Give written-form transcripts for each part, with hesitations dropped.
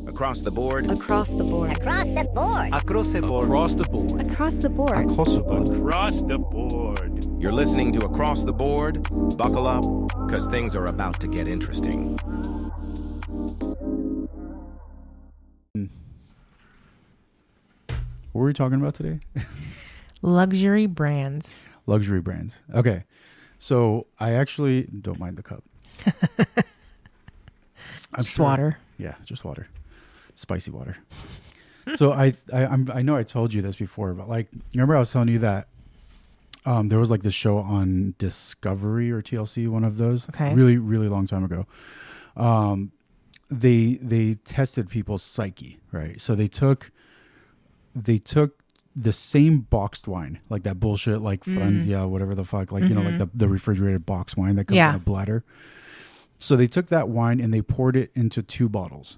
Across the board. Across the board. Across the board. Across the board. Across the board. Across the board. Across the board. Across the board. You're listening to Across the Board. Buckle up, because things are about to get interesting. What were we talking about today? Luxury brands. Luxury brands. Okay. So I actually don't mind the cup. Just water. Yeah, just water. Spicy water. So I know I told you this before, but like, remember I was telling you that there was like this show on Discovery or TLC, one of those, Okay. really, really long time ago. They tested people's psyche, right? So they took the same boxed wine, like that bullshit, like Franzia, whatever the fuck, like, you know, like the refrigerated box wine that comes in a bladder. So they took that wine and they poured it into 2 bottles.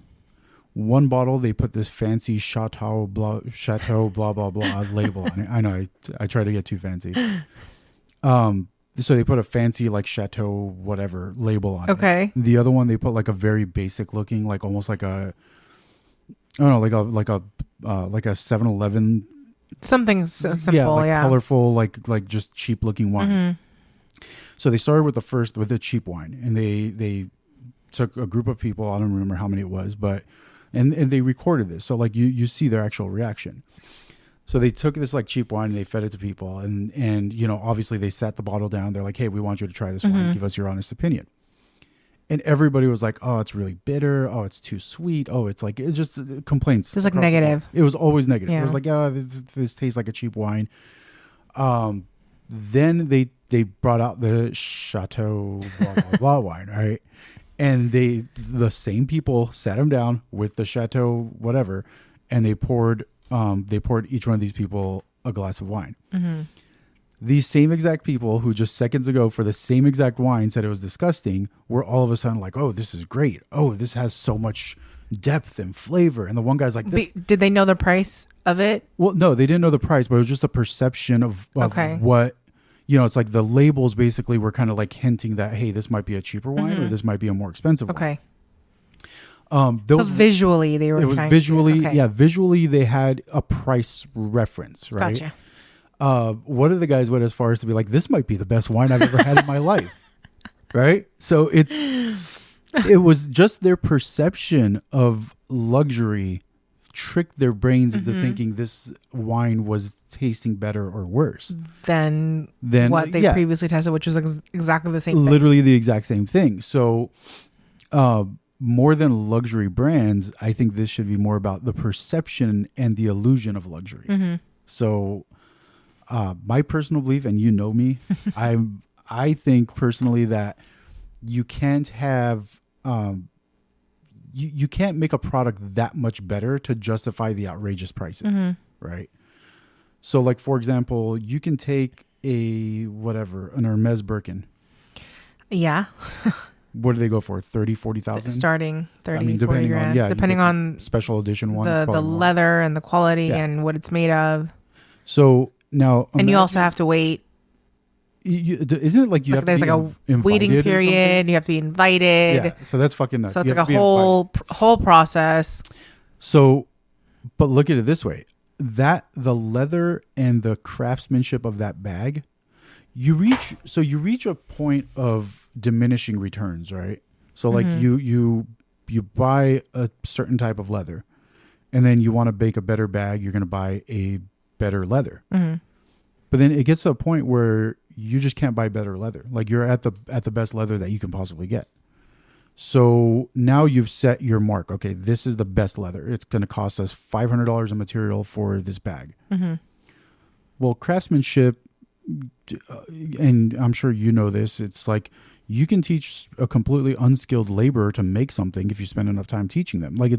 One bottle, they put this fancy Chateau blah blah blah label on it. I know, I try to get too fancy. So they put a fancy like Chateau whatever label on it. Okay. The other one, they put like a very basic looking, like almost like a, I don't know, like a 7-Eleven. Something simple, yeah. Colorful, like just cheap looking wine. Mm-hmm. So they started with the cheap wine, and they took a group of people. I don't remember how many it was, but and they recorded this. So like you see their actual reaction. So they took this like cheap wine and they fed it to people, and you know, obviously they sat the bottle down. They're like, hey, we want you to try this wine. Give us your honest opinion. And everybody was like, oh, it's really bitter. Oh, it's too sweet. Oh, it's like, it's just complaints. Just like negative. It was always negative. Yeah. It was like, oh, this tastes like a cheap wine. Then they brought out the Chateau blah, blah, blah wine, right? And the same people sat them down with the Chateau whatever, and they poured each one of these people a glass of wine. Mm-hmm. These same exact people who just seconds ago for the same exact wine said it was disgusting were all of a sudden like, oh, this is great. Oh, this has so much depth and flavor. And the one guy's like, this. Did they know the price of it? Well, no, they didn't know the price, but it was just a perception of what, you know, it's like the labels basically were kind of like hinting that, hey, this might be a cheaper wine or this might be a more expensive wine. So visually they were visually they had a price reference, right? Gotcha. One of the guys went as far as to be like, this might be the best wine I've ever had in my life. Right? So it was just their perception of luxury tricked their brains into thinking this wine was tasting better or worse than what they previously tested, which was exactly the same thing. Literally the exact same thing. So more than luxury brands, I think this should be more about the perception and the illusion of luxury. Mm-hmm. So my personal belief, and you know me, I think personally that you can't have you can't make a product that much better to justify the outrageous prices, right? So, like for example, you can take an Hermes Birkin. Yeah. What do they go for? 30, 40,000? Starting 30, I mean, 40 grand. Depending on special edition one, the leather and the quality and what it's made of. So now, and you also have to wait. Isn't it like you have there's to be like a waiting period? You have to be invited. Yeah, so that's fucking nuts. So it's like a whole process. So, but look at it this way: that the leather and the craftsmanship of that bag, you reach a point of diminishing returns, right? So like you buy a certain type of leather, and then you want to bake a better bag. You're going to buy a better leather. But then it gets to a point where you just can't buy better leather. Like you're at the best leather that you can possibly get. So now you've set your mark. Okay, this is the best leather. It's going to cost us $500 of material for this bag. Well, craftsmanship, and I'm sure you know this, it's like you can teach a completely unskilled laborer to make something if you spend enough time teaching them. Like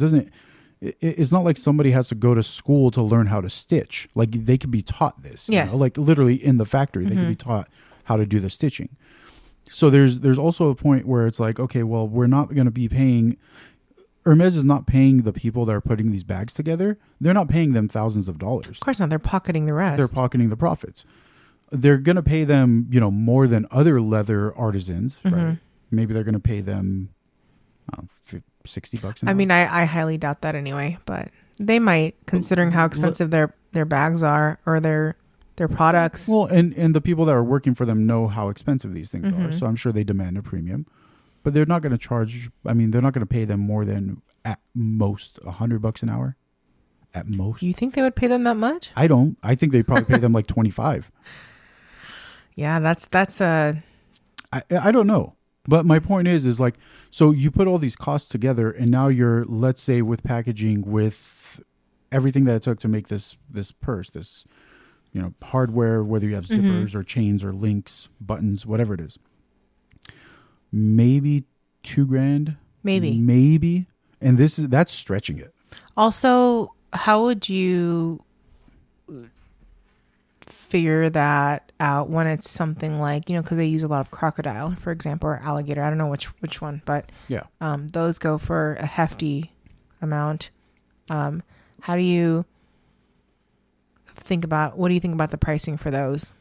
it's not like somebody has to go to school to learn how to stitch. Like they could be taught this. Yes. You know? Like literally in the factory, they could be taught how to do the stitching. So there's also a point where it's like, okay, well, we're not going to be paying. Hermes is not paying the people that are putting these bags together. They're not paying them thousands of dollars. Of course not. They're pocketing the rest. They're pocketing the profits. They're going to pay them, more than other leather artisans, right? Maybe they're going to pay them $60 an hour. I mean, I highly doubt that anyway, but they might, considering how expensive their bags are or their products. Well, and the people that are working for them know how expensive these things are, so I'm sure they demand a premium. But they're not going to charge. I mean, they're not going to pay them more than at most $100 an hour. At most. You think they would pay them that much? I don't. I think they probably pay them like 25. Yeah, that's a. I don't know. But my point is like, so you put all these costs together, and now you're, let's say, with packaging, with everything that it took to make this purse, this, hardware, whether you have zippers or chains or links, buttons, whatever it is, maybe $2,000, maybe, and that's stretching it. Also, how would you figure that out when it's something like, because they use a lot of crocodile, for example, or alligator. I don't know which one, but yeah, those go for a hefty amount. How do you think about, what do you think about the pricing for those?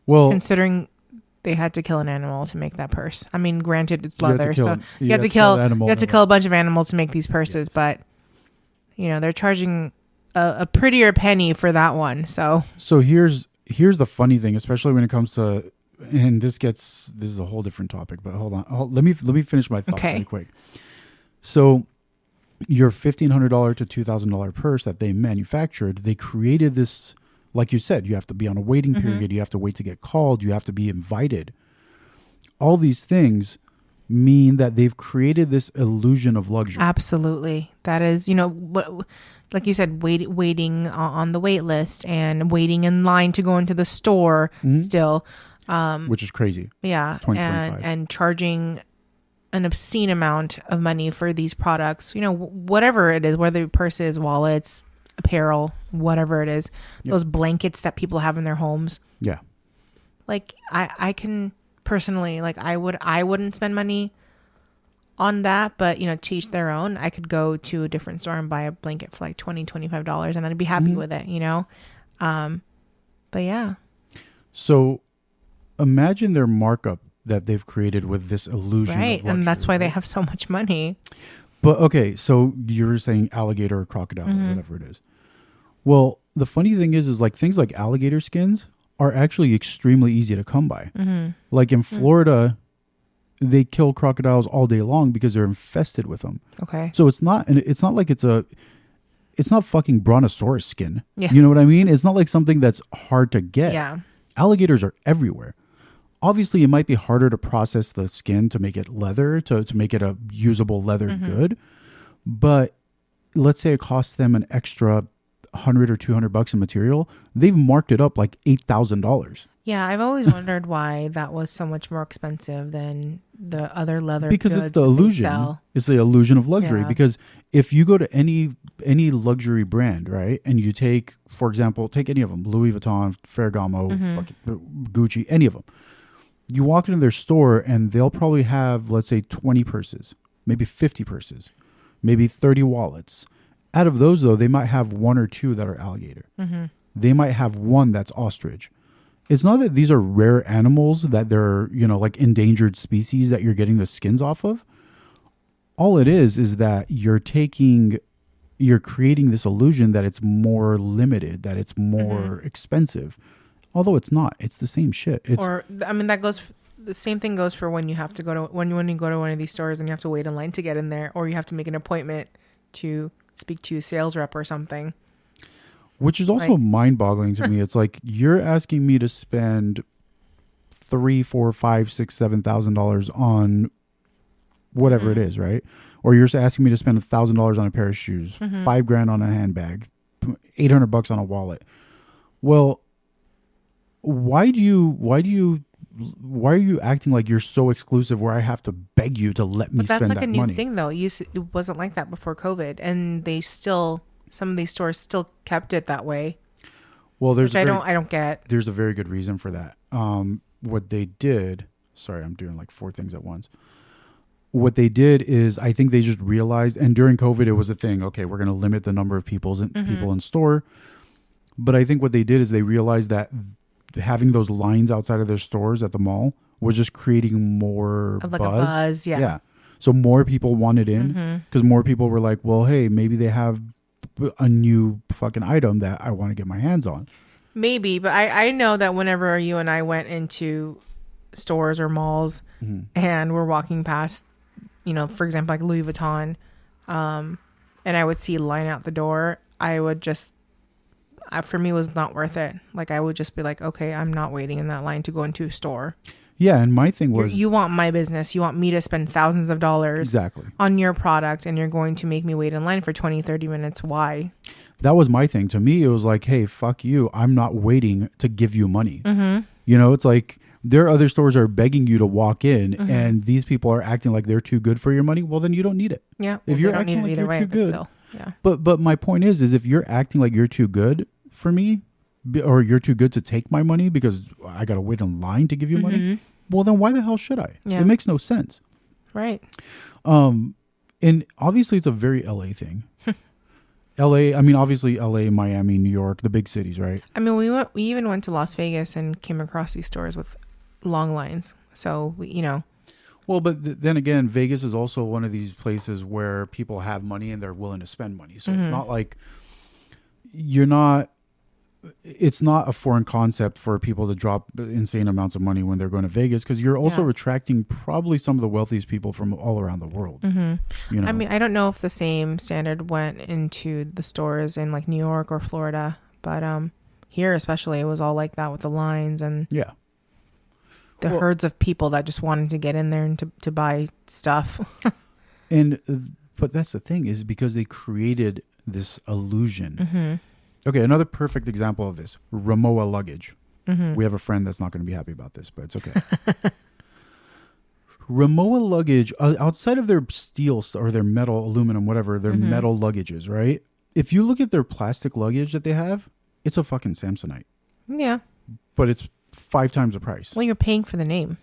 Well, considering they had to kill an animal to make that purse. I mean, granted, it's leather, so you have to kill a bunch of animals to make these purses, yes. But they're charging a prettier penny for that one. So here's the funny thing, especially when it comes to, and this is a whole different topic, but hold on. Let me finish my thought really quick. So your $1,500 to $2,000 purse that they manufactured, they created this, like you said, you have to be on a waiting period. You have to wait to get called. You have to be invited. All these things mean that they've created this illusion of luxury. Absolutely. That is, like you said, waiting on the wait list and waiting in line to go into the store still. Which is crazy. Yeah. And charging an obscene amount of money for these products, whatever it is, whether purses, wallets, apparel, whatever it is, those blankets that people have in their homes. Yeah. Like I can personally, like I wouldn't spend money on that, but to each their own. I could go to a different store and buy a blanket for like $20, $25 and I'd be happy with it, but yeah. So imagine their markup that they've created with this illusion of luxury, and that's why they have so much money. But okay, so you're saying alligator or crocodile or whatever it is. Well, the funny thing is like things like alligator skins are actually extremely easy to come by. Like in Florida, they kill crocodiles all day long because they're infested with them. Okay. So it's not like it's not fucking brontosaurus skin. Yeah. You know what I mean? It's not like something that's hard to get. Yeah. Alligators are everywhere. Obviously, it might be harder to process the skin to make it leather, to make it a usable leather good. But let's say it costs them an extra $100 or $200 in material. They've marked it up like $8,000. Yeah, I've always wondered why that was so much more expensive than the other leather because goods it's the illusion. It's the illusion of luxury. Yeah. Because if you go to any luxury brand, right, and you take, for example, take any of them, Louis Vuitton, Ferragamo, fucking Gucci, any of them. You walk into their store and they'll probably have, let's say, 20 purses, maybe 50 purses, maybe 30 wallets. Out of those, though, they might have one or two that are alligator. They might have one that's ostrich. It's not that these are rare animals, that they're, like endangered species that you're getting the skins off of. All it is that you're creating this illusion that it's more limited, that it's more expensive. Although it's not. It's the same shit. The same thing goes for when you have to go to, when you go to one of these stores and you have to wait in line to get in there, or you have to make an appointment to speak to a sales rep or something. Which is also mind-boggling to me. It's like you're asking me to spend $3,000, $4,000, $5,000, $6,000, $7,000 on whatever it is, right? Or you're asking me to spend $1,000 on a pair of shoes, $5,000 on a handbag, $800 on a wallet. Well, why are you acting like you're so exclusive where I have to beg you to let me spend that money? But that's like a new thing, though. It wasn't like that before COVID, and some of these stores still kept it that way. Well, I don't get. There's a very good reason for that. What they did. Sorry, I'm doing like 4 things at once. What they did is, I think they just realized, and during COVID, it was a thing. Okay, we're going to limit the number of people in store. But I think what they did is they realized that having those lines outside of their stores at the mall was just creating more like a buzz, yeah. So more people wanted in because more people were like, well, hey, maybe they have a new fucking item that I want to get my hands on. Maybe, but I know that whenever you and I went into stores or malls and we're walking past, you know, for example, like Louis Vuitton, and I would see line out the door, I would just, for me, it was not worth it. Like, I would just be like, okay, I'm not waiting in that line to go into a store. Yeah, and my thing was... You want my business. You want me to spend thousands of dollars exactly on your product, and you're going to make me wait in line for 20, 30 minutes. Why? That was my thing. To me, it was like, hey, fuck you. I'm not waiting to give you money. You know, it's like there are other stores that are begging you to walk in, and these people are acting like they're too good for your money. Well, then you don't need it. Yeah. If you're acting like you're too good. Still, yeah. But my point is if you're acting like you're too good for me, or you're too good to take my money because I got to wait in line to give you money, well, then why the hell should I? Yeah. It makes no sense. Right. And obviously it's a very LA thing. LA, I mean, obviously LA, Miami, New York, the big cities, right? I mean, we even went to Las Vegas and came across these stores with long lines. So, you know. Well, but then again, Vegas is also one of these places where people have money and they're willing to spend money. So it's not like it's not a foreign concept for people to drop insane amounts of money when they're going to Vegas, because you're also attracting probably some of the wealthiest people from all around the world. You know? I mean, I don't know if the same standard went into the stores in like New York or Florida, but here especially, it was all like that with the lines and the herds of people that just wanted to get in there and to buy stuff. But that's the thing, is because they created this illusion. Okay, another perfect example of this, Rimowa luggage. We have a friend that's not going to be happy about this, but it's okay. Rimowa luggage, outside of their steel or their metal, aluminum, whatever, their metal luggages, right? If you look at their plastic luggage that they have, it's a fucking Samsonite. Yeah. But it's 5 times the price. Well, you're paying for the name.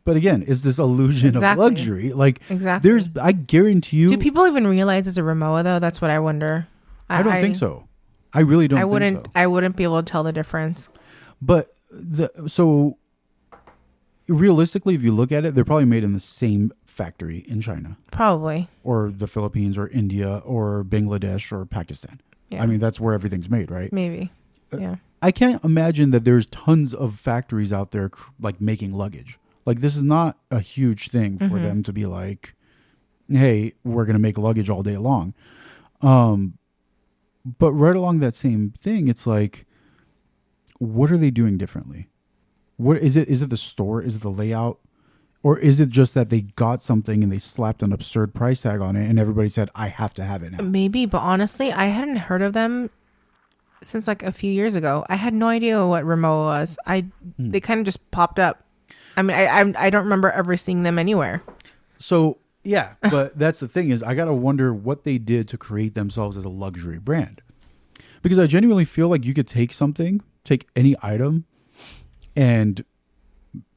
But again, it's this illusion of luxury. Like, I guarantee you. Do people even realize it's a Rimowa though? That's what I wonder. I don't think so. I really don't think so. I wouldn't be able to tell the difference. But so realistically, if you look at it, they're probably made in the same factory in China. Probably. Or the Philippines or India or Bangladesh or Pakistan. Yeah. I mean, that's where everything's made, right? Maybe. Yeah. I can't imagine that there's tons of factories out there like making luggage. Like, this is not a huge thing for them to be like, hey, we're going to make luggage all day long. But right along that same thing, it's like, what are they doing differently? What is it? Is it the store? Is it the layout? Or is it just that they got something and they slapped an absurd price tag on it and everybody said, I have to have it now? Maybe, but honestly, I hadn't heard of them since like a few years ago. I had no idea what Rimowa was. They kind of just popped up. I mean, I don't remember ever seeing them anywhere. So, yeah, but that's the thing, is I got to wonder what they did to create themselves as a luxury brand. Because I genuinely feel like you could take any item and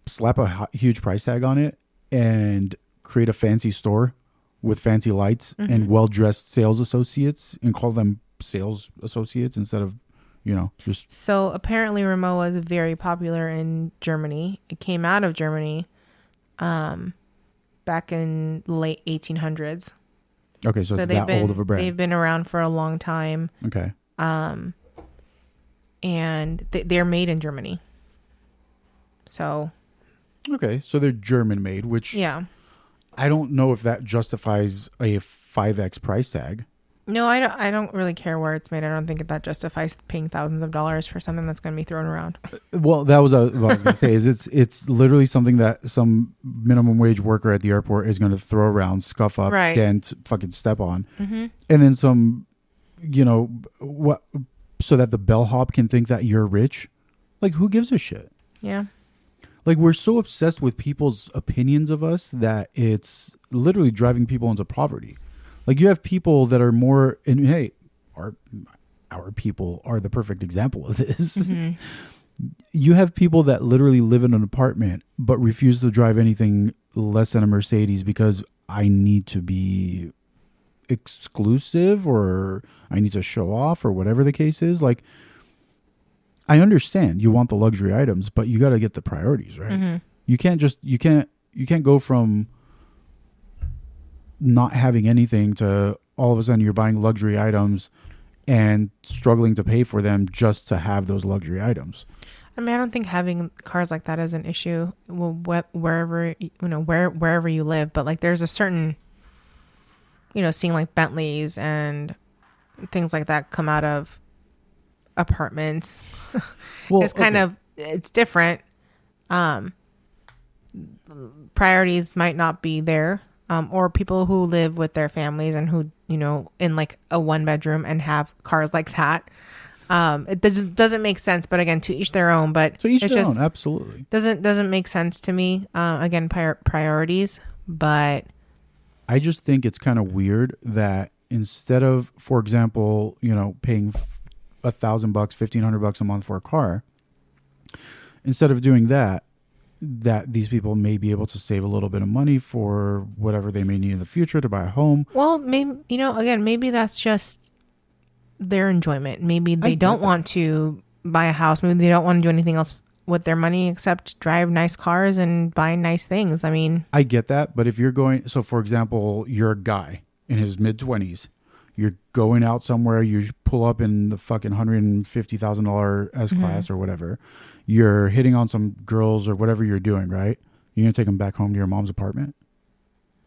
slap a huge price tag on it and create a fancy store with fancy lights and well-dressed sales associates and call them sales associates instead of, just... So apparently Rimowa is very popular in Germany. It came out of Germany back in late 1800s. Okay, so it's that old of a brand. They've been around for a long time. Okay. And they're made in Germany. So... Okay, so they're German made, which I don't know if that justifies a 5x price tag. No, I don't really care where it's made. I don't think that justifies paying thousands of dollars for something that's going to be thrown around. Well, that was what I was going to say. Is it's literally something that some minimum wage worker at the airport is going to throw around, scuff up, dent, fucking step on, and then some, what, so that the bellhop can think that you're rich. Like, who gives a shit? Yeah. Like, we're so obsessed with people's opinions of us that it's literally driving people into poverty. Like, you have people that are more, and hey, our people are the perfect example of this. You have people that literally live in an apartment but refuse to drive anything less than a Mercedes because I need to be exclusive or I need to show off or whatever the case is. Like, I understand you want the luxury items, but you got to get the priorities right. You can't go from not having anything to all of a sudden you're buying luxury items and struggling to pay for them just to have those luxury items. I mean, I don't think having cars like that is an issue wherever wherever you live, but like there's a certain, seeing like Bentleys and things like that come out of apartments. Well, it's kind of, it's different. Priorities might not be there. Or people who live with their families and who, in like a 1-bedroom and have cars like that. It doesn't make sense, but again, to each their own. But to each their own, absolutely doesn't make sense to me. Again, priorities, but I just think it's kind of weird that instead of, for example, paying $1,000, $1,500 a month for a car, instead of doing that these people may be able to save a little bit of money for whatever they may need in the future to buy a home. Well, maybe again, maybe that's just their enjoyment. Maybe they don't want to buy a house. Maybe they don't want to do anything else with their money except drive nice cars and buy nice things. I mean, I get that, but if you're going, so for example, you're a guy in his mid-20s, you're going out somewhere, you pull up in the fucking $150,000 S-Class or whatever, you're hitting on some girls or whatever you're doing, right? You're going to take them back home to your mom's apartment?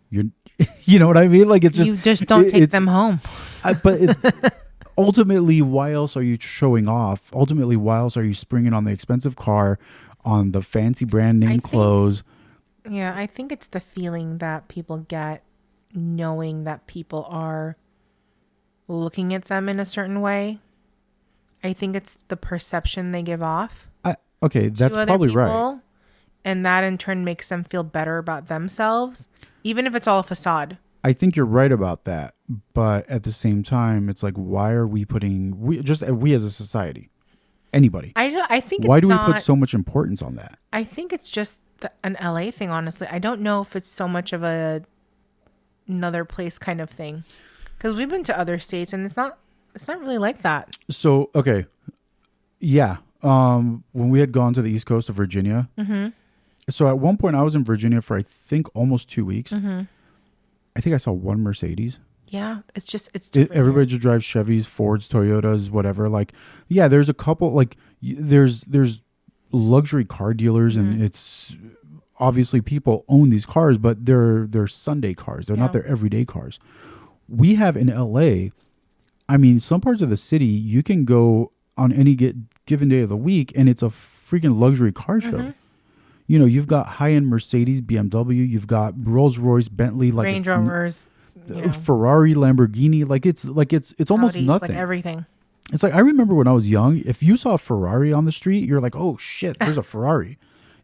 You know what I mean? Like, it's just... You just don't take them home. Ultimately, why else are you showing off? Ultimately, why else are you springing on the expensive car, on the fancy brand name clothes? Yeah, I think it's the feeling that people get knowing that people are looking at them in a certain way. I think it's the perception they give off. Okay, that's probably right. And that in turn makes them feel better about themselves, even if it's all a facade. I think you're right about that. But at the same time, it's like, why are we we as a society, anybody? I think why do we put so much importance on that? I think it's just an LA thing, honestly. I don't know if it's so much of another place kind of thing. Because we've been to other states and it's not really like that. So, okay. Yeah. When we had gone to the East Coast of Virginia. Mm-hmm. So at one point I was in Virginia for, I think, almost 2 weeks. Mm-hmm. I think I saw one Mercedes. Yeah. It's different. Everybody just drives Chevys, Fords, Toyotas, whatever. Like, yeah, there's a couple, like there's luxury car dealers and it's obviously people own these cars, but they're Sunday cars. They're not their everyday cars. We have in LA, I mean, some parts of the city, you can go on any given day of the week and it's a freaking luxury car show. Mm-hmm. You've got high-end Mercedes, BMW, you've got Rolls-Royce, Bentley, like Range Rovers, Ferrari, Lamborghini, it's almost Audi, nothing. like everything. It's like, I remember when I was young, if you saw a Ferrari on the street, you're like, oh shit, there's a Ferrari.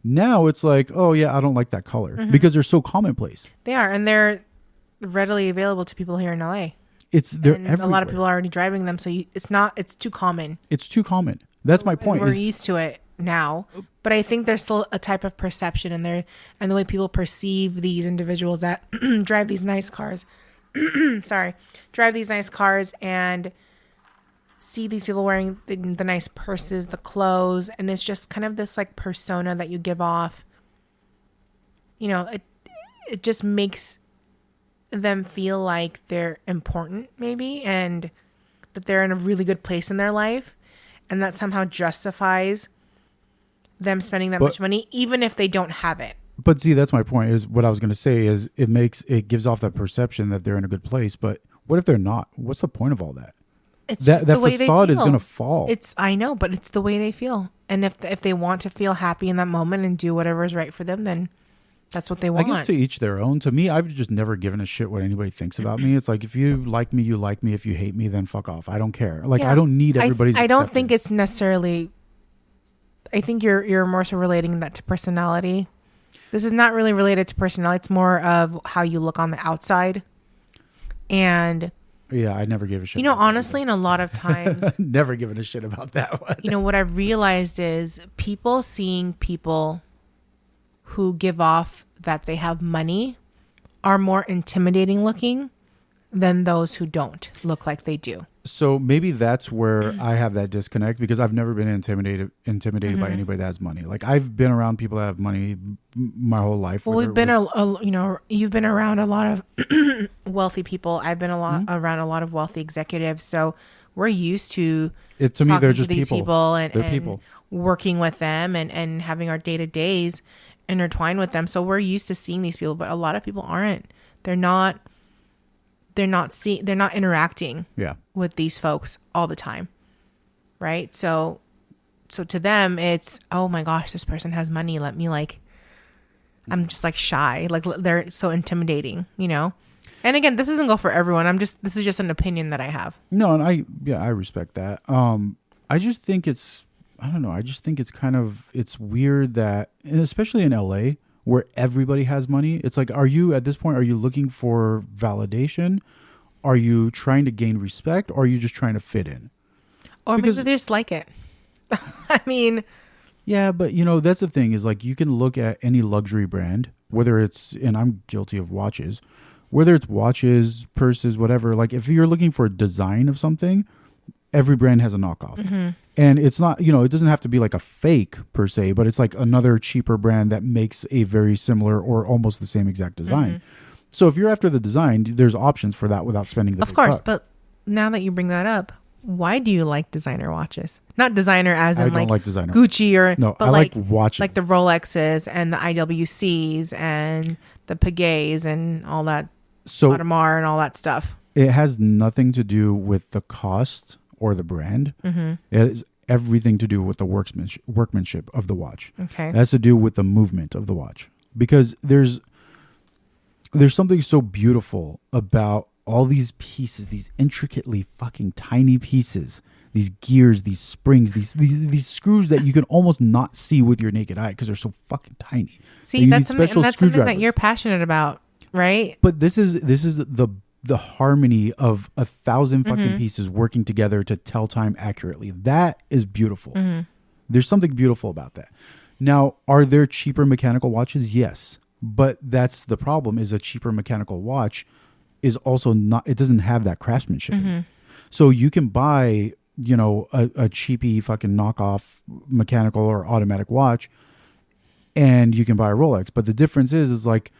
Now it's like, oh yeah, I don't like that color because they're so commonplace. They are, and they're readily available to people here in LA. They're everywhere. A lot of people are already driving them, so it's too common. It's too common. That's my point. We're used to it now, but I think there's still a type of perception in there, and the way people perceive these individuals that drive these nice cars. Drive these nice cars and see these people wearing the nice purses, the clothes, and it's just kind of this like persona that you give off. It just makes them feel like they're important, maybe, and that they're in a really good place in their life, and that somehow justifies them spending that much money, even if they don't have it. But see, that's my point. Is what I was going to say is it gives off that perception that they're in a good place. But what if they're not? What's the point of all that? It's that facade is going to fall. I know, but it's the way they feel, and if they want to feel happy in that moment and do whatever is right for them, then that's what they want. I guess to each their own. To me, I've just never given a shit what anybody thinks about me. It's like, if you like me, you like me. If you hate me, then fuck off. I don't care. Like, I don't need everybody's I don't think it's necessarily... I think you're more so relating that to personality. This is not really related to personality. It's more of how you look on the outside. And... Yeah, I never gave a shit. Honestly, in a lot of times... Never given a shit about that one. What I've realized is people seeing people who give off that they have money are more intimidating looking than those who don't look like they do. So maybe that's where I have that disconnect, because I've never been intimidated Mm-hmm. by anybody that has money. Like, I've been around people that have money my whole life. Well, whether we've been it was- you've been around a lot of wealthy people. I've been Mm-hmm. around a lot of wealthy executives, so we're used to to me, talking they're to just these people, and, They're and people. working with them and having our day-to-days intertwined with them. So we're used to seeing these people, but a lot of people aren't. They're not interacting Yeah. with these folks all the time. Right? So to them it's, oh my gosh, this person has money. Let me I'm just shy. Like, they're so intimidating, you know? And again, this doesn't go for everyone. This is just an opinion that I have. No, and I respect that. I just think I don't know. I just think it's weird that, and especially in LA where everybody has money, it's like, are you looking for validation? Are you trying to gain respect? Or are you just trying to fit in? Or Because- maybe they just like it. I mean, Yeah, but that's the thing, is like, you can look at any luxury brand, whether it's, and I'm guilty of watches, whether it's watches, purses, whatever. Like, if you're looking for a design of something, every brand has a knockoff. Mm-hmm. And it's not, it doesn't have to be like a fake per se, but it's like another cheaper brand that makes a very similar or almost the same exact design. Mm-hmm. So if you're after the design, there's options for that without spending the of big course, bucks. but now that you bring that up, why do you like designer watches? Not designer as in I don't like designer. Gucci or No, but I like watches. like the Rolexes and the IWCs and the Piguets and all that, So Audemars and all that stuff. it has nothing to do with the cost or the brand. Mm-hmm. It has everything to do with the workmanship of the watch. Okay. It has to do with the movement of the watch, because there's something so beautiful about all these pieces, these intricately fucking tiny pieces, these gears, these springs, these screws that you can almost not see with your naked eye because they're so fucking tiny. See, You that's need something, special and that's something that screwdrivers. you're passionate about, right? But this is the harmony of 1,000 fucking pieces working together to tell time accurately. That is beautiful. There's something beautiful about that. Now, are there cheaper mechanical watches? Yes. But that's the problem, is a cheaper mechanical watch is also not, it doesn't have that craftsmanship in it. So you can buy, a cheapy fucking knockoff mechanical or automatic watch, and you can buy a Rolex. But the difference is like,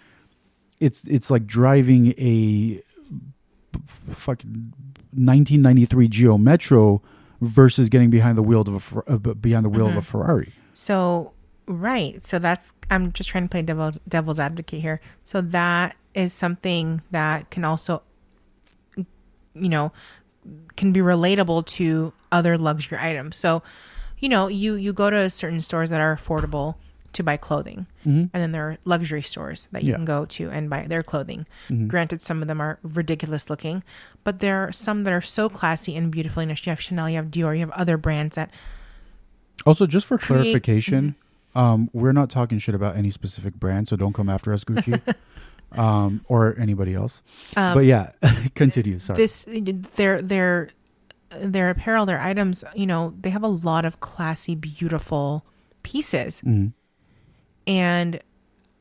it's like driving a fucking 1993 Geo Metro versus getting behind the wheel of a Ferrari. So, right. So I'm just trying to play devil's advocate here. So that is something that can also, can be relatable to other luxury items. So, you go to certain stores that are affordable to buy clothing. And then there are luxury stores that you can go to and buy their clothing. Granted, some of them are ridiculous looking, but there are some that are so classy and beautifully finished. You have Chanel, you have Dior, you have other brands that Also, just for clarification, we're not talking shit about any specific brand, so don't come after us, Gucci, or anybody else. But yeah, continue. Sorry. Their apparel, their items, they have a lot of classy, beautiful pieces. And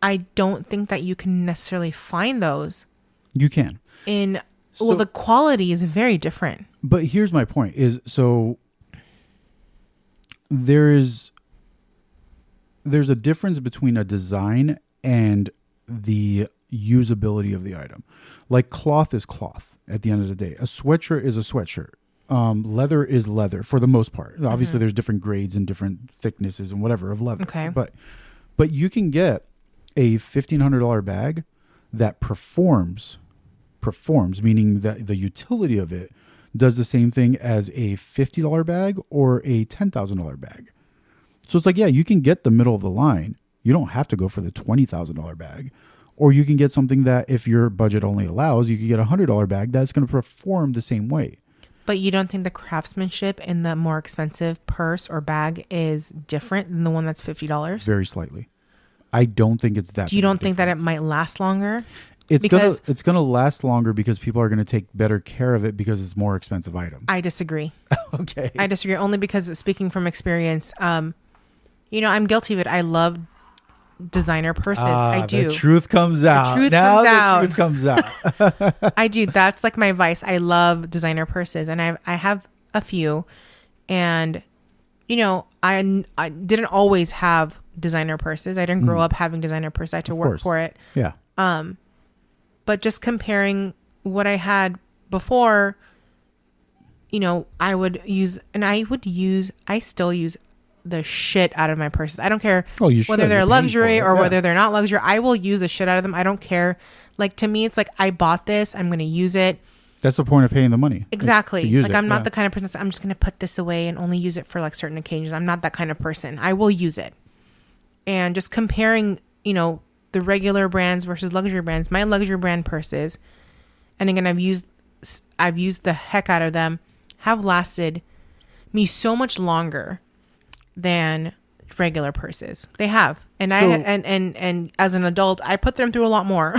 I don't think that you can necessarily find those You can. the quality is very different. But here's my point: there's a difference between a design and the usability of the item. Like, cloth is cloth at the end of the day. A sweatshirt is a sweatshirt. Leather is leather for the most part. Obviously, there's different grades and different thicknesses and whatever of leather. Okay. But you can get a $1,500 bag that performs, meaning that the utility of it does the same thing as a $50 bag or a $10,000 bag. So it's like, yeah, you can get the middle of the line. You don't have to go for the $20,000 bag. Or you can get something that, if your budget only allows, you can get a $100 bag that's going to perform the same way. But you don't think the craftsmanship in the more expensive purse or bag is different than the one that's $50? Very slightly. I don't think it's that. You don't think that it might last longer? It's Because- gonna last longer because people are gonna take better care of it because it's more expensive item. I disagree. Okay. I disagree only because, speaking from experience, I'm guilty of it. I love designer purses. I do. The truth comes out. truth now comes the out. truth comes out. I do. That's like my vice. I love designer purses, and I have a few, and I didn't always have designer purses. I didn't grow up having designer purses. I had to work course. for it. Yeah. But just comparing what I had before, I still use the shit out of my purses. I don't care Oh, you should. whether they're You're paying luxury for it. or Yeah. whether they're not luxury. I will use the shit out of them. I don't care. Like, to me, it's like, I bought this. I'm going to use it. That's the point of paying the money. Exactly. To use Like, it, I'm not yeah. the kind of person that's, I'm just going to put this away and only use it for like certain occasions. I'm not that kind of person. I will use it. And just comparing, the regular brands versus luxury brands, my luxury brand purses, and again, I've used the heck out of them, have lasted me so much longer than regular purses. They have. And and as an adult, I put them through a lot more.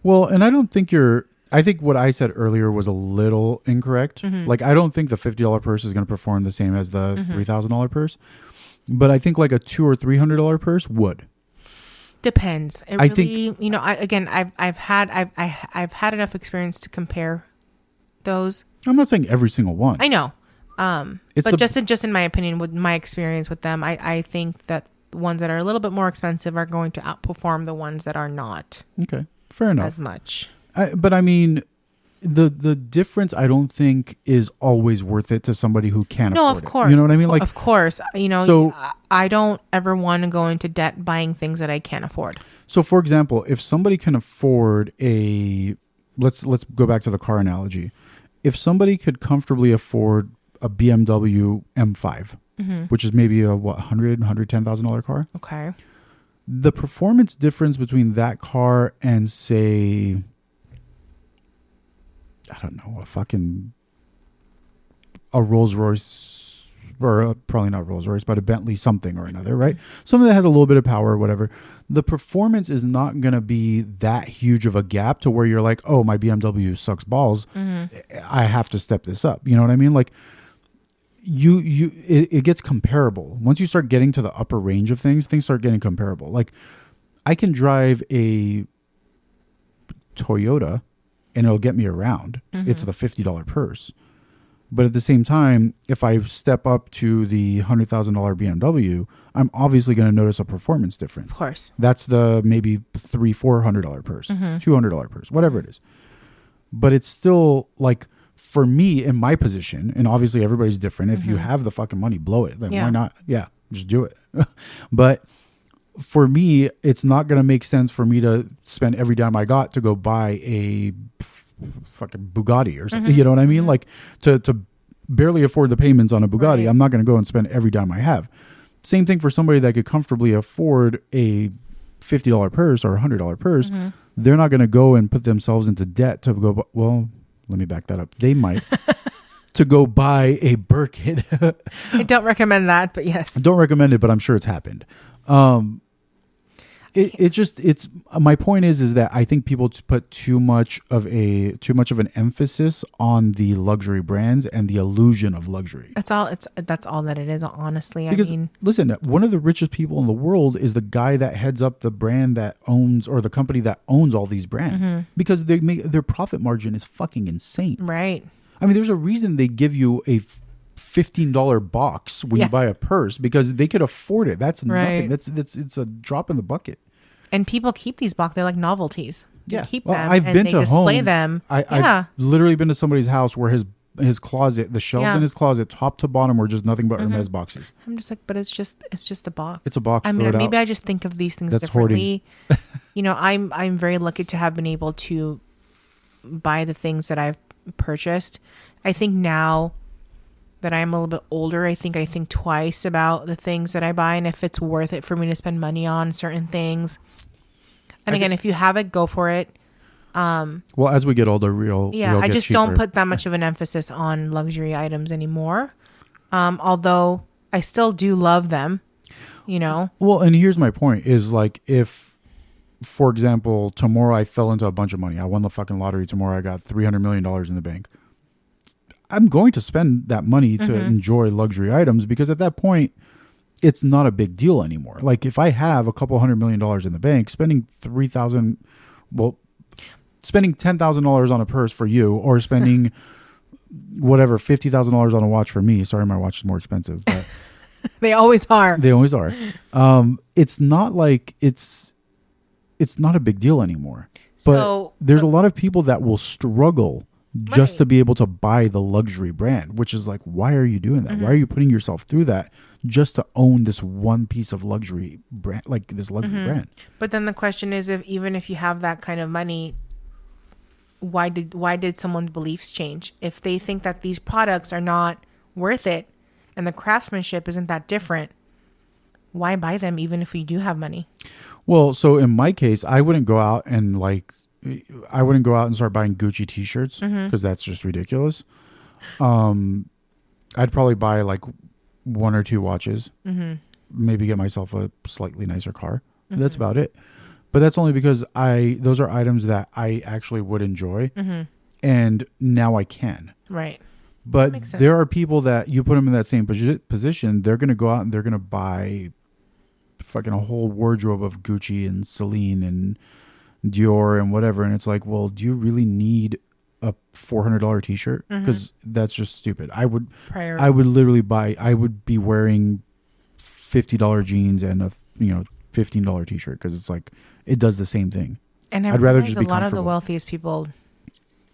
Well, and I think what I said earlier was a little incorrect. Like, I don't think the $50 purse is going to perform the same as the $3,000 purse, but I think like a $200 or $300 purse would. Depends. It I really, think- I've had enough experience to compare those. I'm not saying every single one. I know. It's But the- just in my opinion, with my experience with them, I think that the ones that are a little bit more expensive are going to outperform the ones that are not Okay, fair enough. as much. But I mean, the difference I don't think is always worth it to somebody who can't No, afford of course. it. You know what I mean? Like, of course. So- I don't ever want to go into debt buying things that I can't afford. so for example, if somebody can afford let's go back to the car analogy. If somebody could comfortably afford a BMW M5, which is maybe a $110,000 car, Okay. the performance difference between that car and, say, I don't know, a Rolls Royce, or probably not Rolls Royce, but a Bentley something or another, right? Something that has a little bit of power or whatever. The performance is not going to be that huge of a gap to where you're like, oh, my BMW sucks balls. I have to step this up. You know what I mean? Like, it gets comparable. Once you start getting to the upper range of things start getting comparable. Like, I can drive a Toyota and it'll get me around. It's the $50 purse. But at the same time, if I step up to the $100,000 BMW, I'm obviously going to notice a performance difference. Of course. That's the maybe $300-$400 purse, $200 purse, whatever it is. But it's still like, for me in my position, and obviously everybody's different. If you have the fucking money, blow it. Then Yeah. why not? Yeah, just do it. But for me, it's not going to make sense for me to spend every dime I got to go buy a fucking Bugatti or something. You know what I mean? Like, to barely afford the payments on a Bugatti, Right. I'm not going to go and spend every dime I have. Same thing for somebody that could comfortably afford a $50 purse or $100 purse. They're not going to go and put themselves into debt to go, well, let me back that up. They might to go buy a Birkin. I don't recommend that, but yes. Don't recommend it, but I'm sure it's happened. It's my point is that I think people put too much of an emphasis on the luxury brands and the illusion of luxury. That's all that it is, honestly. Because I mean, listen, one of the richest people in the world is the guy that heads up the brand that owns, or the company that owns all these brands, because their profit margin is fucking insane. right. I mean, there's a reason they give you a $15 box when Yeah. you buy a purse, because they could afford it. That's Right. nothing. It's a drop in the bucket. And people keep these boxes. They're like novelties. They keep Well, them. I've and been they to display home. them. I've Yeah. literally been to somebody's house where his closet, the shelves Yeah. in his closet, top to bottom, were just nothing but Hermes boxes. I'm just like, but it's just the box. It's a box. I throw mean, it maybe out. I just think of these things That's differently. I'm very lucky to have been able to buy the things that I've purchased. I think now that I'm a little bit older, I think twice about the things that I buy and if it's worth it for me to spend money on certain things. And again, if you have it, go for it. Well, as we get older, we'll I get just don't cheaper. put that much of an emphasis on luxury items anymore. Although I still do love them, Well, and here's my point: is like, if, for example, tomorrow I fell into a bunch of money, I won the fucking lottery. Tomorrow I got $300 million in the bank. I'm going to spend that money to enjoy luxury items, because at that point, it's not a big deal anymore. Like if I have a couple $100 million in the bank, spending spending $10,000 on a purse for you, or spending whatever $50,000 on a watch for me. Sorry, my watch is more expensive, but They always are. they always are. It's not like it's not a big deal anymore. But So- there's a lot of people that will struggle just Right. to be able to buy the luxury brand, which is like, why are you doing that? Why are you putting yourself through that just to own this one piece of luxury brand, like this luxury brand? But then the question is, if even if you have that kind of money, why did someone's beliefs change? If they think that these products are not worth it and the craftsmanship isn't that different, why buy them even if you do have money? Well, so in my case, I wouldn't go out and start buying Gucci t-shirts because that's just ridiculous. I'd probably buy like one or two watches, maybe get myself a slightly nicer car. That's about it. But that's only because those are items that I actually would enjoy, and now I can. Right. But Makes sense. there are people that you put them in that same position, they're going to go out and they're going to buy fucking a whole wardrobe of Gucci and Celine and Dior and whatever. And it's like, well, do you really need a $400 t-shirt? Because that's just stupid. I would literally I would be wearing $50 jeans and a $15 t-shirt because it's like, it does the same thing. And I'd rather just be a lot of the comfortable. wealthiest people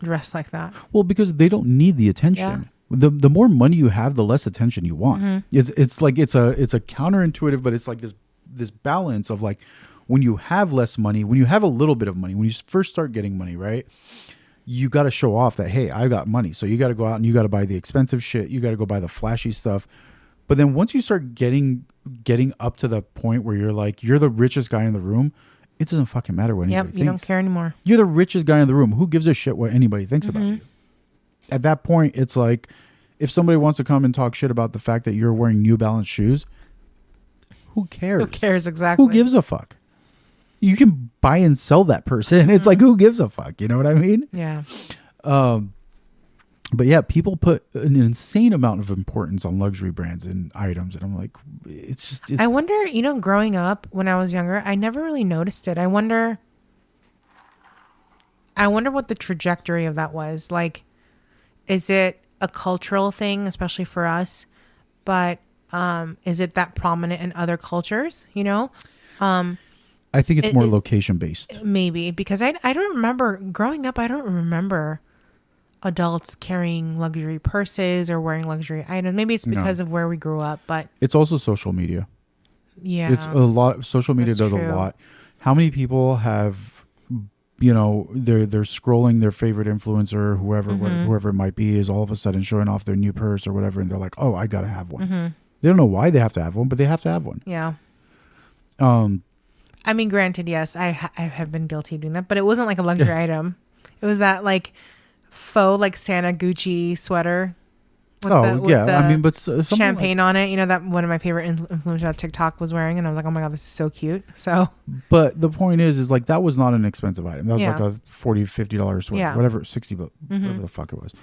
dress like that. Well, because they don't need the attention. The more money you have, the less attention you want. It's like it's a counterintuitive, but it's like this balance of like, when you have less money, when you have a little bit of money, when you first start getting money, right? You got to show off that, hey, I got money. So you got to go out and you got to buy the expensive shit. You got to go buy the flashy stuff. But then once you start getting up to the point where you're like, you're the richest guy in the room, it doesn't fucking matter what anybody thinks. You don't care anymore. You're the richest guy in the room. Who gives a shit what anybody thinks about you? At that point, it's like, if somebody wants to come and talk shit about the fact that you're wearing New Balance shoes, who cares? Who cares exactly? Who gives a fuck? You can buy and sell that person. It's like, who gives a fuck? You know what I mean? Yeah. But yeah, people put an insane amount of importance on luxury brands and items. And I'm like, it's I wonder, growing up when I was younger, I never really noticed it. I wonder what the trajectory of that was. Like, is it a cultural thing, especially for us? But is it that prominent in other cultures? I think it's more location based. Maybe, because I don't remember growing up. I don't remember adults carrying luxury purses or wearing luxury items. Maybe it's because of where we grew up, but it's also social media. Yeah, it's a lot. Social media does true. a lot. How many people have, they're scrolling their favorite influencer, whoever it might be, is all of a sudden showing off their new purse or whatever, and they're like, oh, I gotta have one. They don't know why they have to have one, but they have to have one. Yeah. I mean, granted, yes, I have been guilty of doing that, but it wasn't like a luxury item. It was that like faux like Santa Gucci sweater. With but champagne on it. That one of my favorite influencers on TikTok was wearing, and I was like, oh my god, this is so cute. So, but the point is like that was not an expensive item. That was like a $40, $50 sweater, whatever, $60, whatever the fuck it was.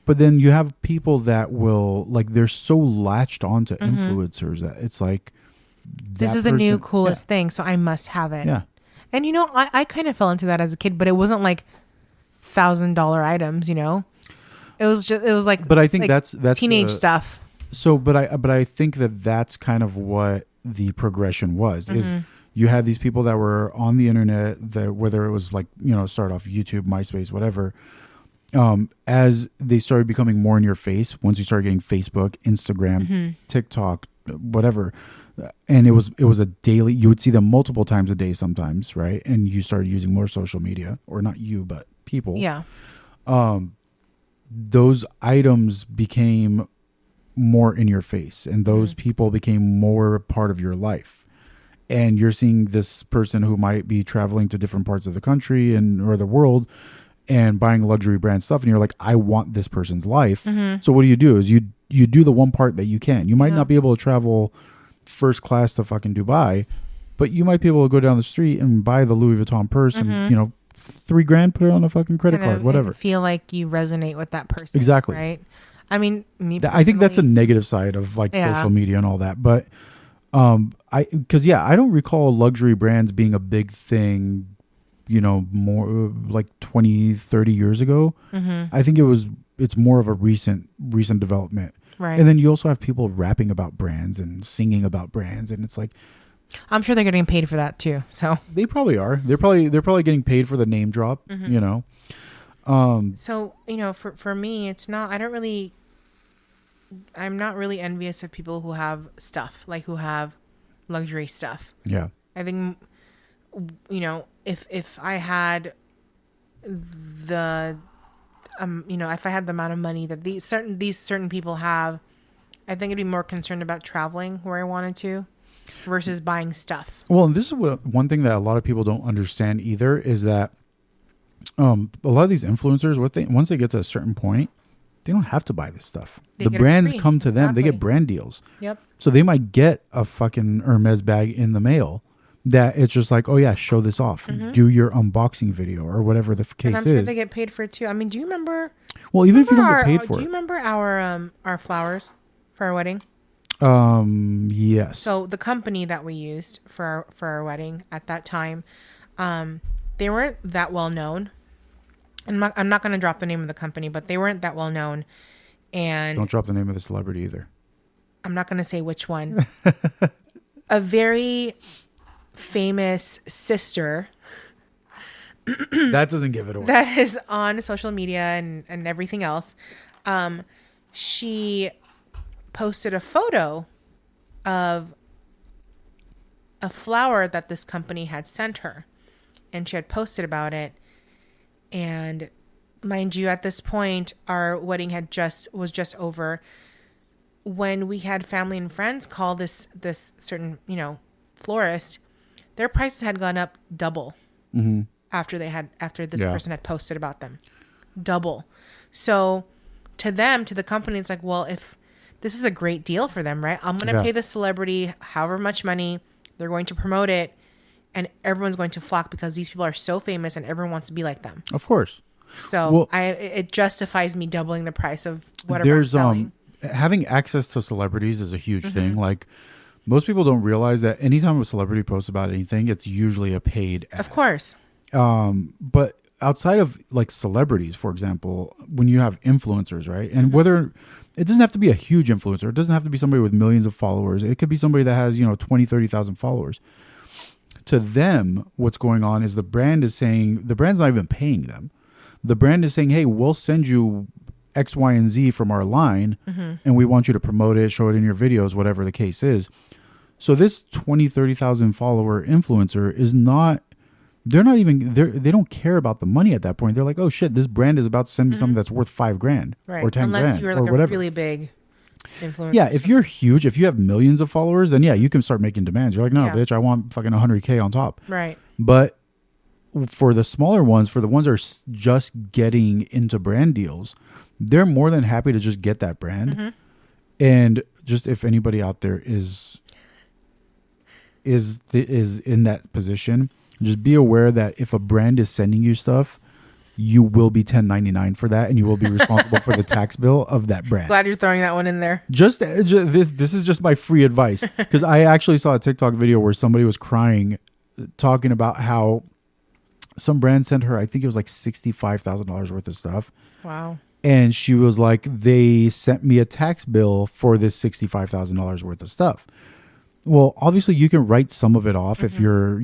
But then you have people that will like, they're so latched onto influencers that it's like, this is the new coolest thing, so I must have it. Yeah. And I kind of fell into that as a kid, but it wasn't like $1,000 items, It was like, but I think like that's teenage stuff. So, but I think that's kind of what the progression was. Is you had these people that were on the internet, that whether it was like start off YouTube, MySpace, whatever. As they started becoming more in your face, once you started getting Facebook, Instagram, TikTok, whatever, and it was a daily. You would see them multiple times a day sometimes, right? And you started using more social media, or not you, but people. Yeah. Those items became more in your face, and those people became more part of your life. And you're seeing this person who might be traveling to different parts of the country or the world and buying luxury brand stuff, and you're like, I want this person's life. So what do? Is you do the one part that you can. You might not be able to travel first class to fucking Dubai, but you might be able to go down the street and buy the Louis Vuitton purse and $3,000, put it on a fucking credit card, whatever. Feel like you resonate with that person. Exactly. Right. I mean, I think that's a personally- negative side of like Yeah. social media and all that. But I don't recall luxury brands being a big thing, more like 20, 30 years ago. Mm-hmm. I think it's more of a recent development. Right. And then you also have people rapping about brands and singing about brands, and it's like I'm sure they're getting paid for that too. So they probably are. They're probably getting paid for the name drop, So, for me, it's not, I'm not really envious of people who have stuff, like who have luxury stuff. Yeah. I think, if I had the, if I had the amount of money that these certain people have, I think I'd be more concerned about traveling where I wanted to versus buying stuff. Well, and this is one thing that a lot of people don't understand either is that a lot of these influencers, once they get to a certain point, they don't have to buy this stuff. They The get it brands free. come to them. They Exactly. get brand deals. Yep. So they might get a fucking Hermes bag in the mail that it's just like, oh yeah, show this off. Do your unboxing video or whatever the And case I'm sure is. they get paid for it too. I mean, do you remember? Well, even if you don't our- get paid for Do you remember our flowers for our wedding? it. Yes. So the company that we used for our wedding at that time, they weren't that well known. I'm not going to drop the name of the company, but they weren't that well known, and Don't drop the name of the celebrity either. I'm not going to say which one. A very famous sister That doesn't give it away. that is on social media and everything else. She posted a photo of a flower that this company had sent her, and she had posted about it. And mind you, at this point, our wedding was just over. When we had family and friends call this certain florist, their prices had gone up double after this Yeah. person had posted about them, double. So to the company, it's like, well, if this is a great deal for them, right? I'm going to Yeah. pay the celebrity however much money, they're going to promote it, and everyone's going to flock because these people are so famous and everyone wants to be like them. Of course. So Well- it justifies me doubling the price of whatever I'm There's selling. having access to celebrities is a huge Mm-hmm. thing. Like most people don't realize that anytime a celebrity posts about anything, it's usually a paid ad. Of course. But outside of like celebrities, for example, when you have influencers, right? And Mm-hmm. whether it doesn't have to be a huge influencer, it doesn't have to be somebody with millions of followers. It could be somebody that has, 20, 30,000 followers. To them, what's going on is the brand's not even paying them. The brand is saying, hey, we'll send you X, Y, and Z from our line, and we want you to promote it, show it in your videos, whatever the case is. So this 20, 30,000 follower influencer is not, they don't care about the money at that point. They're like, oh shit, this brand is about to send me something that's worth $5,000 Right. or 10 Unless grand you're or like a whatever. really big influencer. Yeah, if you're huge, if you have millions of followers, then yeah, you can start making demands. You're like, no, Yeah. bitch, I want fucking 100K on top. Right. But for the smaller ones, for the ones that are just getting into brand deals, they're more than happy to just get that brand. And just if anybody out there is in that position, just be aware that if a brand is sending you stuff, you will be 1099 for that, and you will be responsible for the tax bill of that brand. Glad you're throwing that one in there. Just this is just my free advice, because I actually saw a TikTok video where somebody was crying, talking about how some brand sent her, I think it was like $65,000 worth of stuff, Wow. and she was like, they sent me a tax bill for this $65,000 worth of stuff. Well, obviously you can write some of it off if your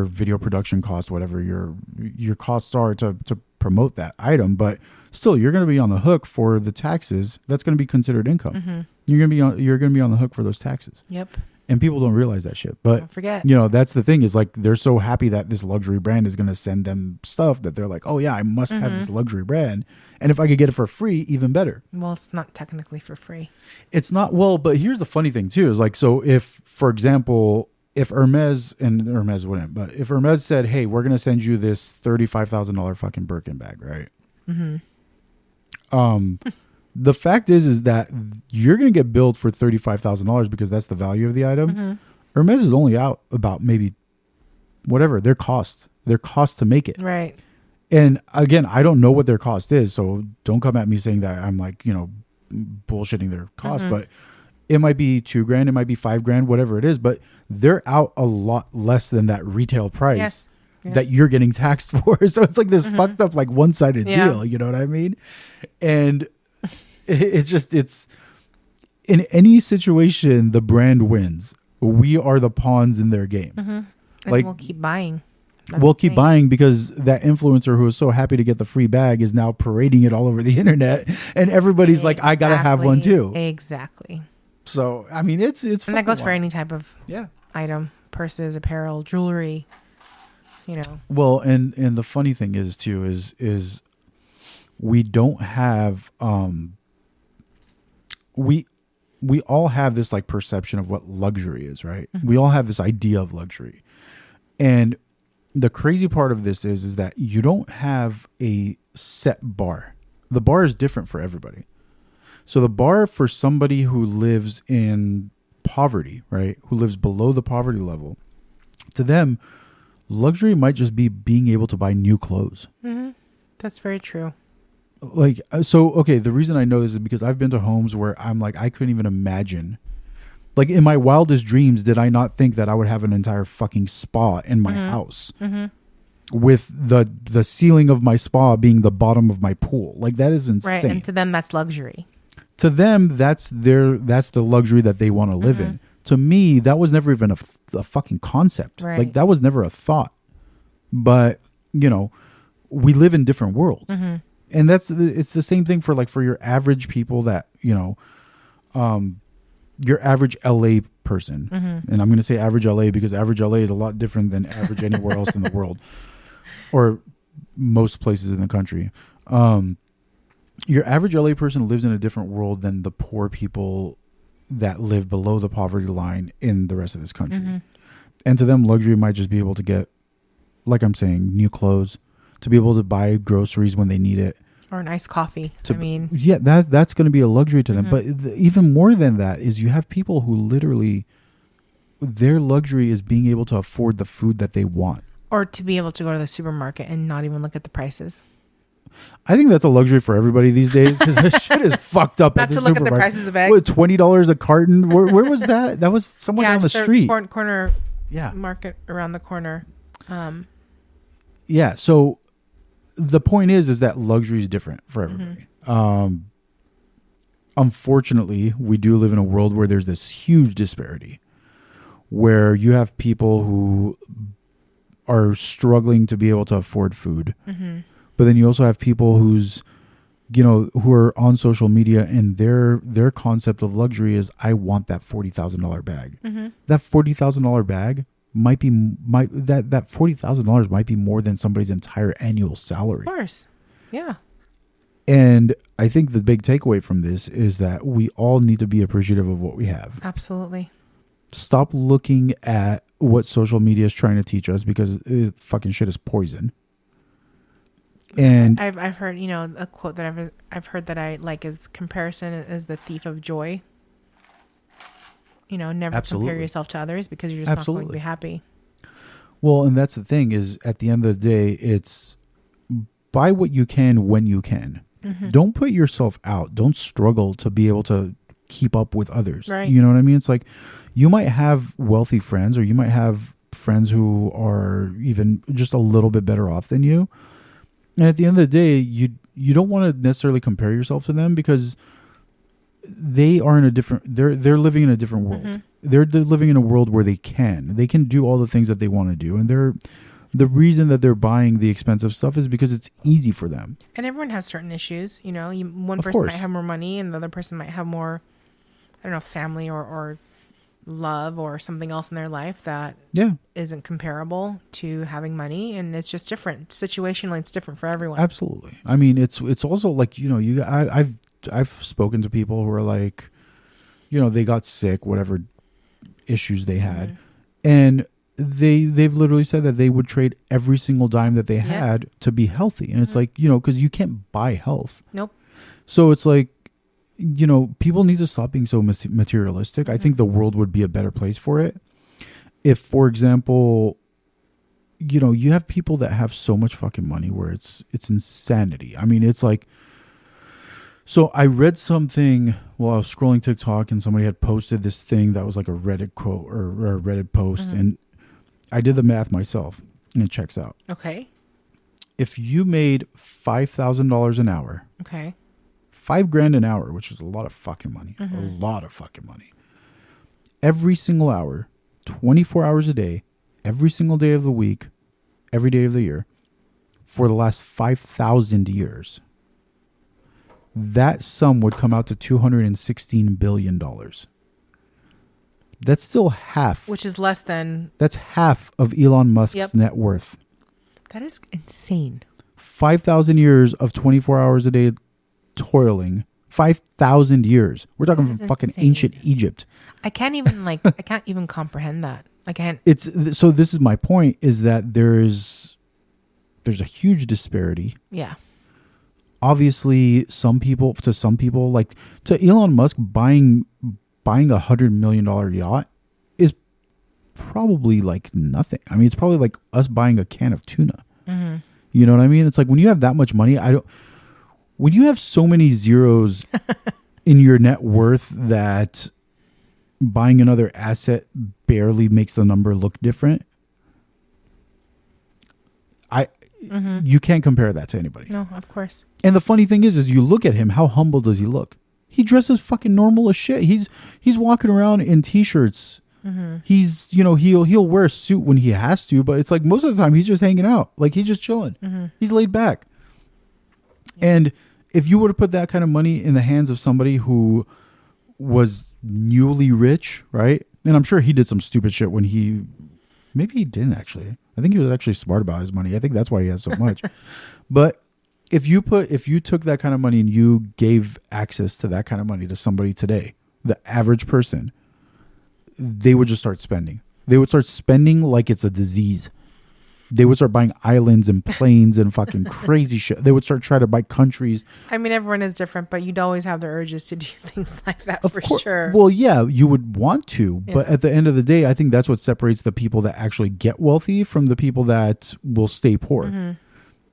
video production costs, whatever your costs are to promote that item, but still you're going to be on the hook for the taxes. That's going to be considered income. You're going to be on the hook for those taxes. Yep. And people don't realize that shit. But Don't forget. that's the thing, is like they're so happy that this luxury brand is going to send them stuff that they're like, oh yeah, I must have this luxury brand. And if I could get it for free, even better. Well, it's not technically for free. It's not, well, but here's the funny thing too, is like, so if, for example, if Hermes wouldn't, but if Hermes said, hey, we're going to send you this $35,000 fucking Birkin bag, right? The fact is that you're going to get billed for $35,000 because that's the value of the item. Hermes is only out about maybe whatever their cost to make it. Right. And again, I don't know what their cost is, so don't come at me saying that I'm like, bullshitting their cost, but it might be $2,000, it might be $5,000, whatever it is, but they're out a lot less than that retail price. Yes. That you're getting taxed for. So it's like this fucked up, like one-sided Yeah. deal. You know what I mean? And it's in any situation, the brand wins. We are the pawns in their game. And Like, we'll keep buying. we'll keep buying because that influencer who is so happy to get the free bag is now parading it all over the internet. And everybody's like, I got to have one too. Exactly. So, I mean, it's And that fucking goes for wild. any type of Yeah. item, purses, apparel, jewelry, you know. Well, and the funny thing is too is we don't have we all have this like perception of what luxury is, right? We all have this idea of luxury. And the crazy part of this is that you don't have a set bar. The bar is different for everybody. So the bar for somebody who lives in poverty, right? Who lives below the poverty level, to them, luxury might just be being able to buy new clothes. That's very true. Like, so, okay, the reason I know this is because I've been to homes where I'm like, I couldn't even imagine. Like, in my wildest dreams, did I not think that I would have an entire fucking spa in my house with the ceiling of my spa being the bottom of my pool? Like, that is insane. Right. And to them, that's luxury. To them, that's the luxury that they want to live in. To me, that was never even a fucking concept. Right. Like, that was never a thought. But, you know, we live in different worlds. And it's the same thing for your average people that, you know, your average LA person. And I'm going to say average LA because average LA is a lot different than average anywhere else in the world or most places in the country. Your average LA person lives in a different world than the poor people that live below the poverty line in the rest of this country. And to them, luxury might just be able to get, like I'm saying, new clothes, to be able to buy groceries when they need it. Or an iced coffee. Yeah, that's going to be a luxury to them. But even more than that is you have people who literally, their luxury is being able to afford the food that they want. Or to be able to go to the supermarket and not even look at the prices. I think that's a luxury for everybody these days because this shit is fucked up. Not at the to look at the supermarket. prices of eggs. What, $20 a carton? Where was that? That was somewhere down the it's their street. corner Yeah. market around the corner. Yeah. So the point is that luxury is different for everybody. Unfortunately, we do live in a world where there's this huge disparity where you have people who are struggling to be able to afford food. But then you also have people who are on social media and their concept of luxury is, I want that $40,000 bag. That $40,000 bag might be that $40,000 might be more than somebody's entire annual salary. Of course. Yeah. And I think the big takeaway from this is that we all need to be appreciative of what we have. Absolutely. Stop looking at what social media is trying to teach us because fucking shit is poison. And I've heard, a quote that I've heard that I like is comparison is the thief of joy. Never compare yourself to others because you're just not going to be happy. Well, and that's the thing is at the end of the day, it's buy what you can when you can. Don't put yourself out. Don't struggle to be able to keep up with others. Right. You know what I mean? It's like you might have wealthy friends or you might have friends who are even just a little bit better off than you. And at the end of the day, you don't want to necessarily compare yourself to them because they are in a different they're living in a different world. They're living in a world where they can do all the things that they want to do, and the reason that they're buying the expensive stuff is because it's easy for them. And everyone has certain issues. One Of person course. might have more money and the other person might have more, I don't know, family or love or something else in their life that isn't comparable to having money, and it's just different. Situationally, it's different for everyone. Absolutely. I mean, it's also like, I've spoken to people who are like, they got sick, whatever issues they had, and they've literally said that they would trade every single dime that they had to be healthy. And it's like, because you can't buy health. Nope. So it's like, people need to stop being so materialistic. I think the world would be a better place for it if, for example, you have people that have so much fucking money where it's insanity. I mean, it's like, So I read something while I was scrolling TikTok, and somebody had posted this thing that was like a Reddit quote or a Reddit post, and I did the math myself, and it checks out. Okay. If you made $5,000 an hour, Okay. $5,000 an hour, which is a lot of fucking money, a lot of fucking money, every single hour, 24 hours a day, every single day of the week, every day of the year, for the last 5,000 years, that sum would come out to $216 billion. That's still half. Which is less than... That's half of Elon Musk's net worth. That is insane. 5,000 years of 24 hours a day toiling. 5,000 years. We're talking from fucking insane. ancient Egypt. I can't even I can't even comprehend that. I can't. So this is my point, is that there's a huge disparity. Yeah. Obviously, some people, like to Elon Musk, buying $100 million yacht is probably like nothing. I mean, it's probably like us buying a can of tuna. Mm-hmm. You know what I mean? It's like when you have that much money, when you have so many zeros in your net worth that buying another asset barely makes the number look different. You can't compare that to anybody. No, of course. And the funny thing is you look at him, how humble does he look? He dresses fucking normal as shit. He's walking around in t-shirts. Mm-hmm. He's, he'll wear a suit when he has to, but it's like most of the time he's just hanging out. Like he's just chilling. Mm-hmm. He's laid back. Yeah. And if you were to put that kind of money in the hands of somebody who was newly rich, right? And I'm sure he did some stupid shit when maybe he didn't actually. I think he was actually smart about his money. I think that's why he has so much. But if you took that kind of money and you gave access to that kind of money to somebody today, the average person, they would just start spending. They would start spending like it's a disease. They would start buying islands and planes and fucking crazy shit. They would start trying to buy countries. I mean, everyone is different, but you'd always have the urges to do things like that for sure. Well, yeah, you would want to. But at the end of the day, I think that's what separates the people that actually get wealthy from the people that will stay poor. Mm-hmm.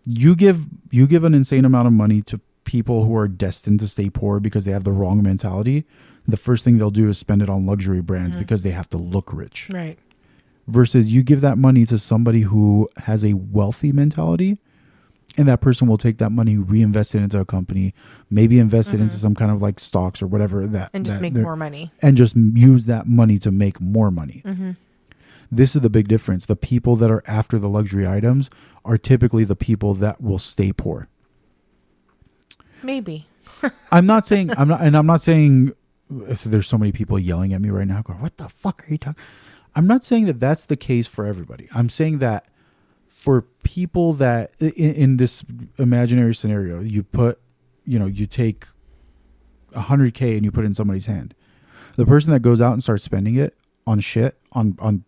You give an insane amount of money to people who are destined to stay poor because they have the wrong mentality. The first thing they'll do is spend it on luxury brands because they have to look rich. Right. Versus you give that money to somebody who has a wealthy mentality, and that person will take that money, reinvest it into a company, maybe invest it into some kind of like stocks or whatever and just make more money. And just use that money to make more money. Mm-hmm. This is the big difference. The people that are after the luxury items are typically the people that will stay poor. Maybe. I'm not saying there's so many people yelling at me right now going, what the fuck are you talking? I'm not saying that that's the case for everybody. I'm saying that for people that in this imaginary scenario, you take $100K and you put it in somebody's hand. The person that goes out and starts spending it on shit, on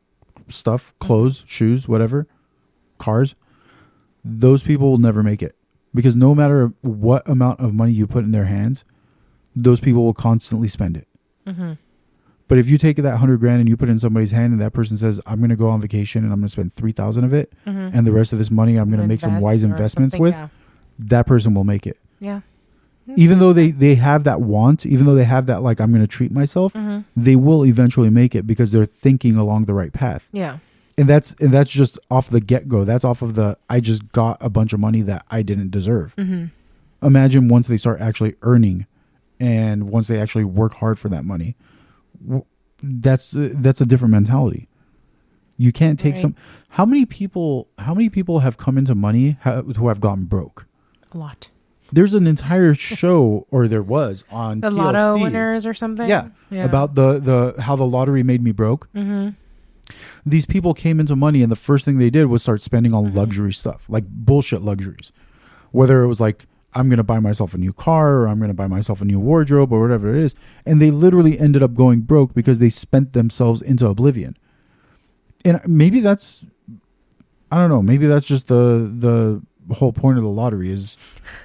stuff, clothes, shoes, whatever, cars, those people will never make it. Because no matter what amount of money you put in their hands, those people will constantly spend it. Mm-hmm. But if you take that $100,000 and you put it in somebody's hand and that person says, I'm going to go on vacation and I'm going to spend 3,000 of it, and the rest of this money I'm going to make some wise investments with, that person will make it. Yeah. Even though they have that want, even though they have that, like, I'm going to treat myself, they will eventually make it because they're thinking along the right path. Yeah. And that's just off the get-go. That's off of I just got a bunch of money that I didn't deserve. Mm-hmm. Imagine once they start actually earning and once they actually work hard for that money. That's a different mentality. You can't take how many people have come into money who have gotten broke? A lot. There's an entire show, or there was, on the TLC. Lotto winners or something. Yeah. About the how the lottery made me broke. Mm-hmm. These people came into money and the first thing they did was start spending on luxury stuff, like bullshit luxuries. Whether it was like, I'm going to buy myself a new car, or I'm going to buy myself a new wardrobe, or whatever it is. And they literally ended up going broke because they spent themselves into oblivion. And maybe that's, I don't know, maybe that's just the whole point of the lottery, is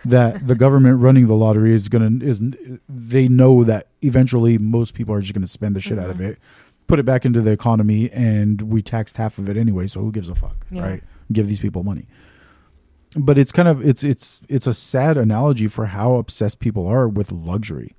that the government running the lottery they know that eventually most people are just going to spend the shit out of it, put it back into the economy, and we taxed half of it anyway, so who gives a fuck, right? Give these people money. but it's kind of it's a sad analogy for how obsessed people are with luxury,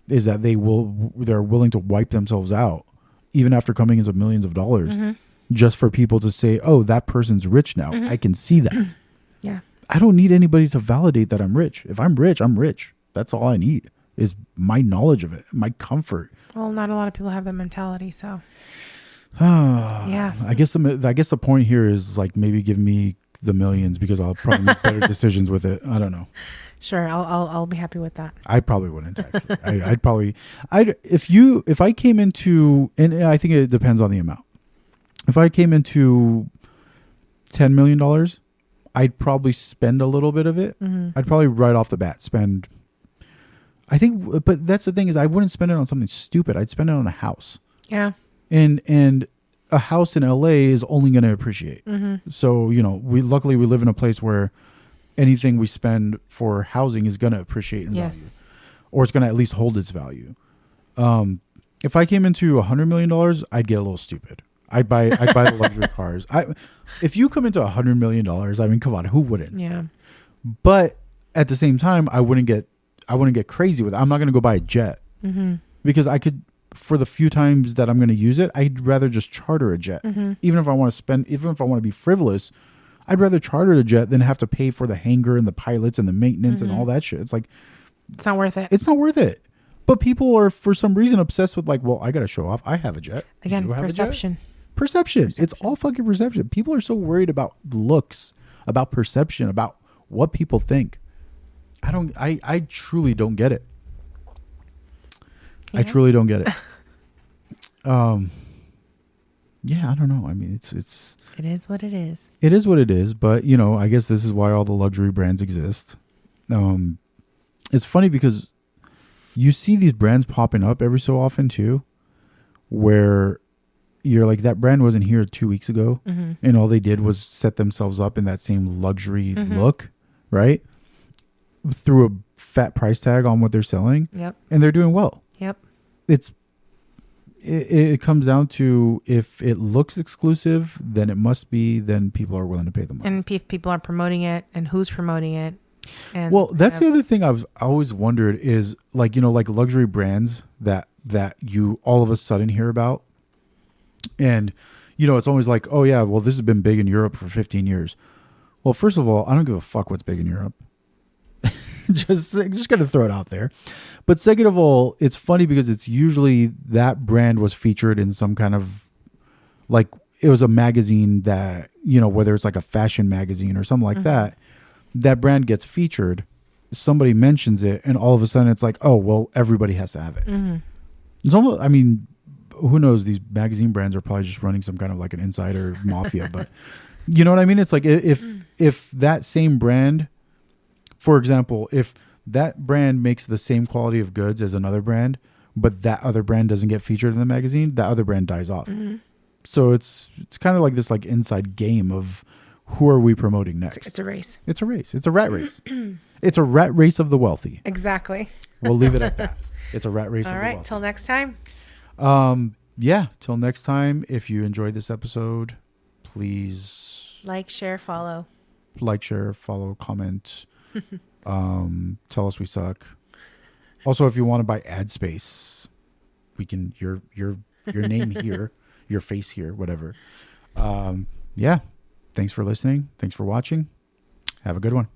is that they're willing to wipe themselves out even after coming into millions of dollars, just for people to say, oh, that person's rich now. I can see that. Yeah. I don't need anybody to validate that I'm rich. If I'm rich, I'm rich. That's all I need, is my knowledge of it, my comfort. Well, not a lot of people have that mentality, so yeah. I guess the point here is like, maybe give me the millions because I'll probably make better decisions with it. I don't know. Sure, I'll be happy with that. I probably wouldn't actually. If I came into, and I think it depends on the amount. If I came into $10 million, I'd probably spend a little bit of it. I'd probably right off the bat spend. I think, but that's the thing, is I wouldn't spend it on something stupid. I'd spend it on a house. Yeah. And a house in LA is only going to appreciate. So, we luckily live in a place where anything we spend for housing is going to appreciate in value, or it's going to at least hold its value. If I came into $100 million, I'd get a little stupid. I'd buy the luxury cars. If you come into $100 million, I mean, come on, who wouldn't? Yeah. But at the same time, I wouldn't get crazy with it. I'm not going to go buy a jet because I could, for the few times that I'm going to use it, I'd rather just charter a jet. Even if I want to be frivolous, I'd rather charter a jet than have to pay for the hangar and the pilots and the maintenance and all that shit. It's like, it's not worth it. It's not worth it. But people are, for some reason, obsessed with like, well, I got to show off. I have a jet. Again, perception. Perception. It's all fucking perception. People are so worried about looks, about perception, about what people think. I truly don't get it. Yeah. I truly don't get it. Yeah, I don't know. I mean, it's it is what it is. It is what it is, but I guess this is why all the luxury brands exist. It's funny because you see these brands popping up every so often too, where you're like, that brand wasn't here 2 weeks ago, and all they did was set themselves up in that same luxury look, right? Through a fat price tag on what they're selling. Yep. And they're doing well. Yep. It comes down to, if it looks exclusive, then people are willing to pay the money. And people are promoting it, and who's promoting it. And well, that's the other thing I've always wondered is, like, like luxury brands that you all of a sudden hear about. And, it's always like, oh yeah, well, this has been big in Europe for 15 years. Well, first of all, I don't give a fuck what's big in Europe. just gonna throw it out there. But second of all, it's funny because it's usually that brand was featured in some kind of, like, it was a magazine that, whether it's like a fashion magazine or something like that brand gets featured, somebody mentions it, and all of a sudden it's like, oh, well, everybody has to have it. It's almost, I mean, who knows? These magazine brands are probably just running some kind of like an insider mafia, but you know what I mean? It's like, if that same brand, for example, if that brand makes the same quality of goods as another brand, but that other brand doesn't get featured in the magazine, that other brand dies off. So it's kind of like this like inside game of, who are we promoting next? It's a race. It's a race. It's a rat race. It's a rat race of the wealthy. Exactly. We'll leave it at that. It's a rat race of the wealthy. All right. Till next time. Yeah. Till next time. If you enjoyed this episode, please like, share, follow, comment. Tell us we suck. Also, if you want to buy ad space, we can, your name here, your face here, whatever. Yeah. Thanks for listening. Thanks for watching. Have a good one.